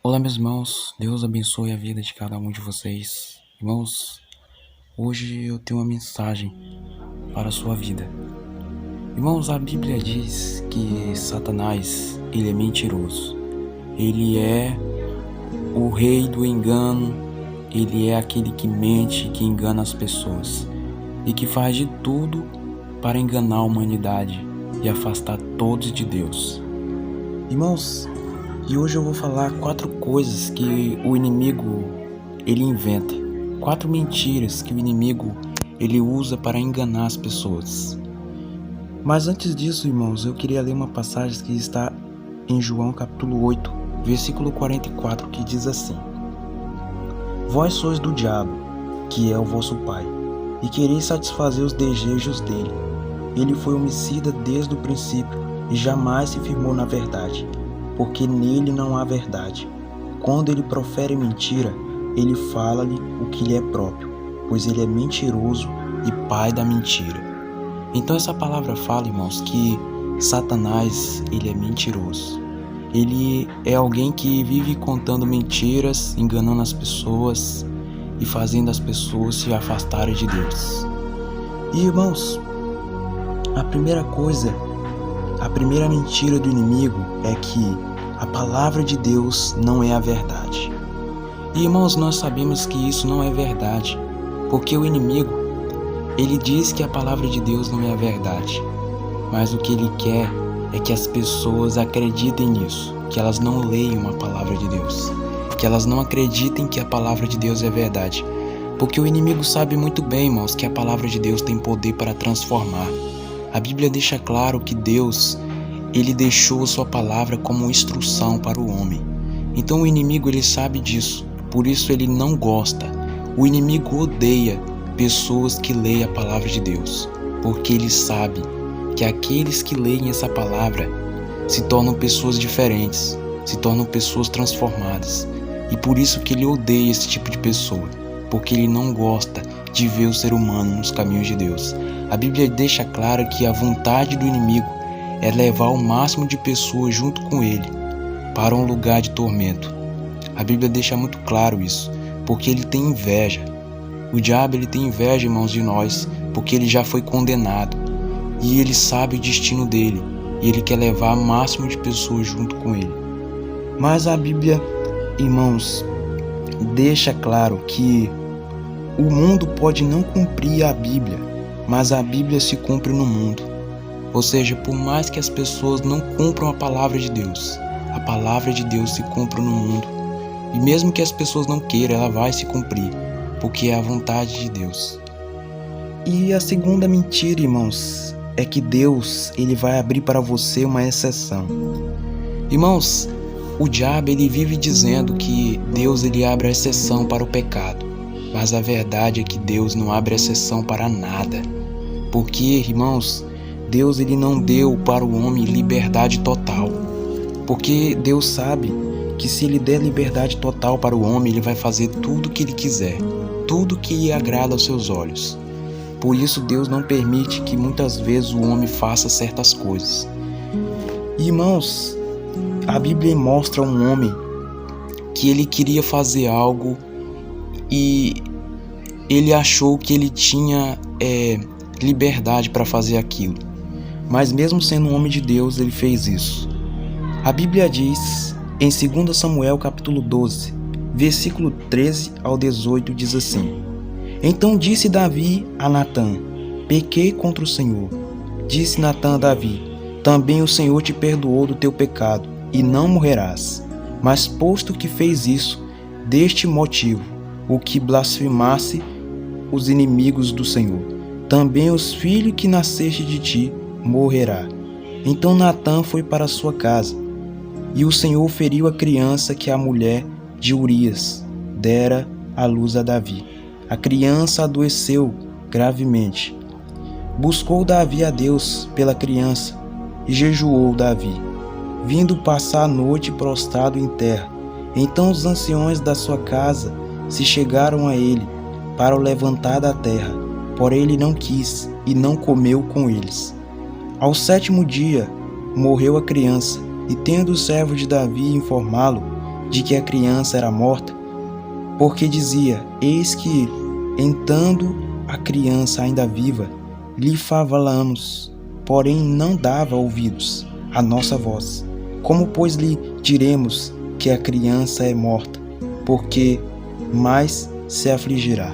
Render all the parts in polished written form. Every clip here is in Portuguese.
Olá, meus irmãos, Deus abençoe a vida de cada um de vocês. Irmãos, hoje eu tenho uma mensagem para a sua vida. Irmãos, a Bíblia diz que Satanás, ele é mentiroso. Ele é o rei do engano, ele é aquele que mente, que engana as pessoas e que faz de tudo para enganar a humanidade e afastar todos de Deus. Irmãos, e hoje eu vou falar 4 coisas que o inimigo ele inventa, 4 mentiras que o inimigo ele usa para enganar as pessoas. Mas antes disso, irmãos, eu queria ler uma passagem que está em João capítulo 8, versículo 44, que diz assim: Vós sois do diabo, que é o vosso pai, e quereis satisfazer os desejos dele. Ele foi homicida desde o princípio e jamais se firmou na verdade, porque nele não há verdade. Quando ele profere mentira, ele fala-lhe o que lhe é próprio, pois ele é mentiroso e pai da mentira. Então essa palavra fala, irmãos, que Satanás, ele é mentiroso. Ele é alguém que vive contando mentiras, enganando as pessoas e fazendo as pessoas se afastarem de Deus. E, irmãos, a primeira mentira do inimigo é que a palavra de Deus não é a verdade. E, irmãos, nós sabemos que isso não é verdade, porque o inimigo, ele diz que a palavra de Deus não é a verdade, mas o que ele quer é que as pessoas acreditem nisso, que elas não leiam a palavra de Deus, que elas não acreditem que a palavra de Deus é verdade, porque o inimigo sabe muito bem, irmãos, que a palavra de Deus tem poder para transformar. A Bíblia deixa claro que Deus, ele deixou sua palavra como instrução para o homem. Então o inimigo, ele sabe disso, por isso ele não gosta. O inimigo odeia pessoas que leem a palavra de Deus, porque ele sabe que aqueles que leem essa palavra se tornam pessoas diferentes, se tornam pessoas transformadas. E por isso que ele odeia esse tipo de pessoa, porque ele não gosta de ver o ser humano nos caminhos de Deus. A Bíblia deixa claro que a vontade do inimigo é levar o máximo de pessoas junto com ele para um lugar de tormento. A Bíblia deixa muito claro isso, porque ele tem inveja. O diabo, ele tem inveja, irmãos, de nós, porque ele já foi condenado e ele sabe o destino dele e ele quer levar o máximo de pessoas junto com ele. Mas a Bíblia, irmãos, deixa claro que o mundo pode não cumprir a Bíblia, mas a Bíblia se cumpre no mundo. Ou seja, por mais que as pessoas não cumpram a palavra de Deus, a palavra de Deus se cumpre no mundo. E mesmo que as pessoas não queiram, ela vai se cumprir, porque é a vontade de Deus. E a segunda mentira, irmãos, é que Deus, ele vai abrir para você uma exceção. Irmãos, o diabo, ele vive dizendo que Deus, ele abre a exceção para o pecado. Mas a verdade é que Deus não abre exceção para nada. Porque, irmãos, Deus, ele não deu para o homem liberdade total. Porque Deus sabe que se ele der liberdade total para o homem, ele vai fazer tudo o que ele quiser, tudo que agrada aos seus olhos. Por isso Deus não permite que muitas vezes o homem faça certas coisas. Irmãos, a Bíblia mostra um homem que ele queria fazer algo e ele achou que ele tinha liberdade para fazer aquilo. Mas mesmo sendo um homem de Deus, ele fez isso. A Bíblia diz em 2 Samuel capítulo 12, versículo 13 ao 18, diz assim: Então disse Davi a Natã: Pequei contra o Senhor. Disse Natã a Davi: Também o Senhor te perdoou do teu pecado, e não morrerás. Mas posto que fez isso, deste motivo, o que blasfemasse os inimigos do Senhor, também os filhos que nasceste de ti morrerá. Então Natã foi para sua casa, e o Senhor feriu a criança que a mulher de Urias dera à luz a Davi. A criança adoeceu gravemente. Buscou Davi a Deus pela criança, e jejuou Davi, vindo passar a noite prostrado em terra. Então os anciões da sua casa se chegaram a ele para o levantar da terra, porém ele não quis e não comeu com eles. Ao 7º dia morreu a criança, e tendo o servo de Davi informá-lo, de que a criança era morta, porque dizia: eis que, estando a criança ainda viva, lhe falamos, porém não dava ouvidos à nossa voz. Como, pois, lhe diremos que a criança é morta, porque mais se afligirá?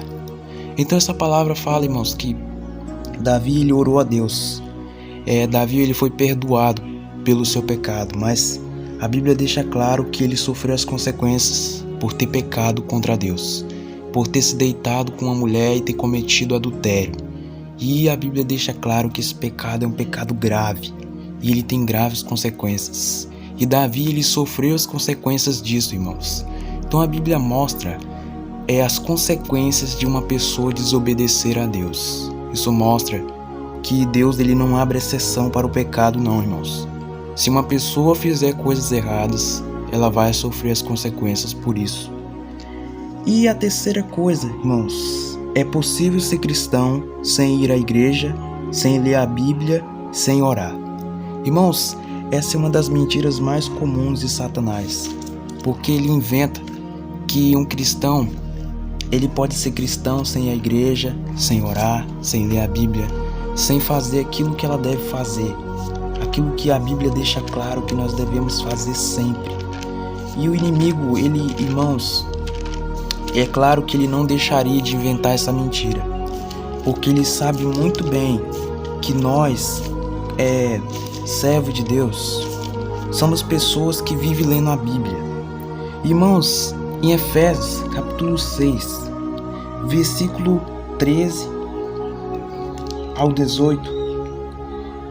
Então essa palavra fala, irmãos, que Davi ele orou a Deus. Davi ele foi perdoado pelo seu pecado, mas a Bíblia deixa claro que ele sofreu as consequências por ter pecado contra Deus, por ter se deitado com uma mulher e ter cometido adultério. E a Bíblia deixa claro que esse pecado é um pecado grave e ele tem graves consequências. E Davi ele sofreu as consequências disso, irmãos. Então a Bíblia mostra as consequências de uma pessoa desobedecer a Deus. Isso mostra que Deus ele não abre exceção para o pecado, não, irmãos. Se uma pessoa fizer coisas erradas, ela vai sofrer as consequências por isso. E a terceira coisa, irmãos, é possível ser cristão sem ir à igreja, sem ler a Bíblia, sem orar. Irmãos, essa é uma das mentiras mais comuns de Satanás, porque ele inventa que um cristão, ele pode ser cristão sem ir à igreja, sem orar, sem ler a Bíblia, sem fazer aquilo que ela deve fazer, aquilo que a Bíblia deixa claro que nós devemos fazer sempre. E o inimigo, irmãos, é claro que ele não deixaria de inventar essa mentira, porque ele sabe muito bem que nós, servos de Deus, somos pessoas que vivem lendo a Bíblia. Irmãos, em Efésios capítulo 6, versículo 13 ao 18,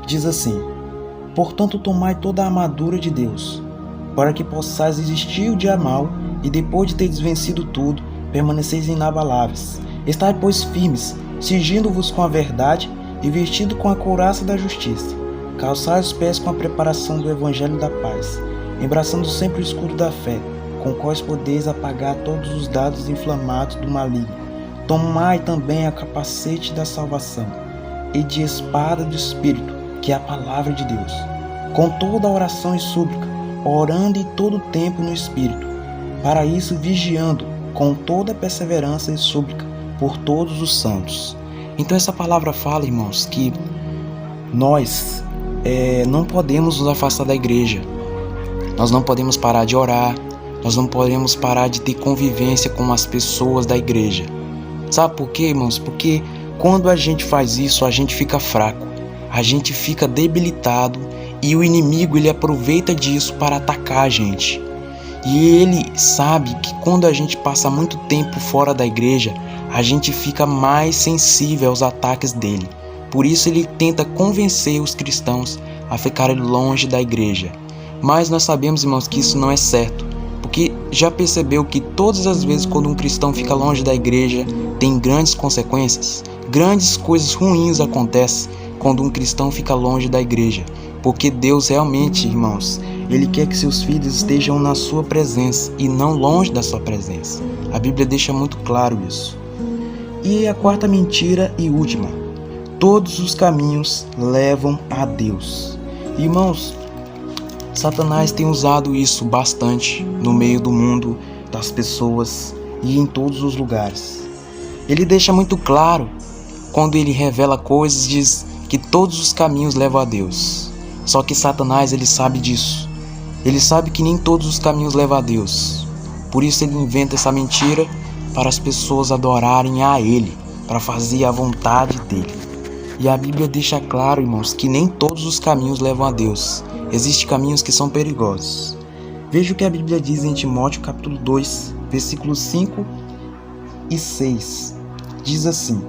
diz assim: portanto, tomai toda a armadura de Deus, para que possais resistir o dia mau, e depois de teres vencido tudo, permaneceis inabaláveis. Estai, pois, firmes, cingindo-vos com a verdade e vestido com a couraça da justiça. Calçai os pés com a preparação do evangelho da paz, embraçando sempre o escudo da fé, com quais podeis apagar todos os dardos inflamados do maligno. Tomai também a capacete da salvação e de espada do Espírito, que é a palavra de Deus, com toda a oração e súplica, orando em todo o tempo no Espírito, para isso vigiando com toda perseverança e súplica por todos os santos. Então essa palavra fala, irmãos, que nós não podemos nos afastar da igreja, nós não podemos parar de orar, nós não podemos parar de ter convivência com as pessoas da igreja. Sabe por quê, irmãos? Porque quando a gente faz isso, a gente fica fraco, a gente fica debilitado, e o inimigo ele aproveita disso para atacar a gente. E ele sabe que quando a gente passa muito tempo fora da igreja, a gente fica mais sensível aos ataques dele. Por isso ele tenta convencer os cristãos a ficarem longe da igreja. Mas nós sabemos, irmãos, que isso não é certo, porque já percebeu que todas as vezes quando um cristão fica longe da igreja, tem grandes consequências, grandes coisas ruins acontecem quando um cristão fica longe da igreja. Porque Deus realmente, irmãos, Ele quer que seus filhos estejam na sua presença e não longe da sua presença. A Bíblia deixa muito claro isso. E a quarta mentira e última: todos os caminhos levam a Deus. Irmãos, Satanás tem usado isso bastante no meio do mundo, das pessoas e em todos os lugares. Ele deixa muito claro, quando ele revela coisas, diz que todos os caminhos levam a Deus. Só que Satanás, ele sabe disso. Ele sabe que nem todos os caminhos levam a Deus. Por isso ele inventa essa mentira para as pessoas adorarem a Ele, para fazer a vontade dEle. E a Bíblia deixa claro, irmãos, que nem todos os caminhos levam a Deus. Existem caminhos que são perigosos. Veja o que a Bíblia diz em Timóteo capítulo 2, versículos 5 e 6. Diz assim: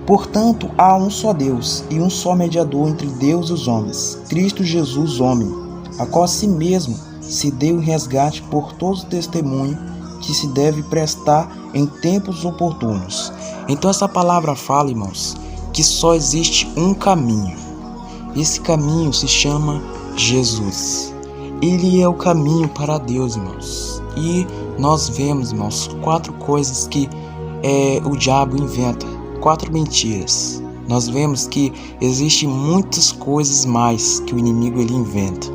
portanto, há um só Deus e um só mediador entre Deus e os homens, Cristo Jesus, homem, a qual a si mesmo se deu em resgate por todo o testemunho que se deve prestar em tempos oportunos. Então essa palavra fala, irmãos, que só existe um caminho. Esse caminho se chama Jesus. Ele é o caminho para Deus, irmãos. E nós vemos, irmãos, 4 coisas que o diabo inventa. 4 mentiras. Nós vemos que existem muitas coisas mais que o inimigo ele inventa,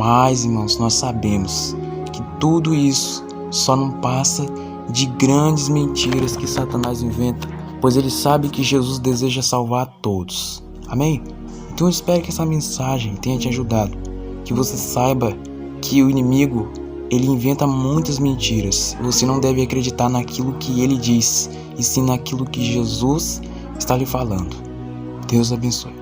Mas, irmãos, nós sabemos que tudo isso só não passa de grandes mentiras que Satanás inventa, pois ele sabe que Jesus deseja salvar a todos. Amém? Então eu espero que essa mensagem tenha te ajudado, que você saiba que o inimigo, ele inventa muitas mentiras. Você não deve acreditar naquilo que ele diz, e sim naquilo que Jesus está lhe falando. Deus abençoe.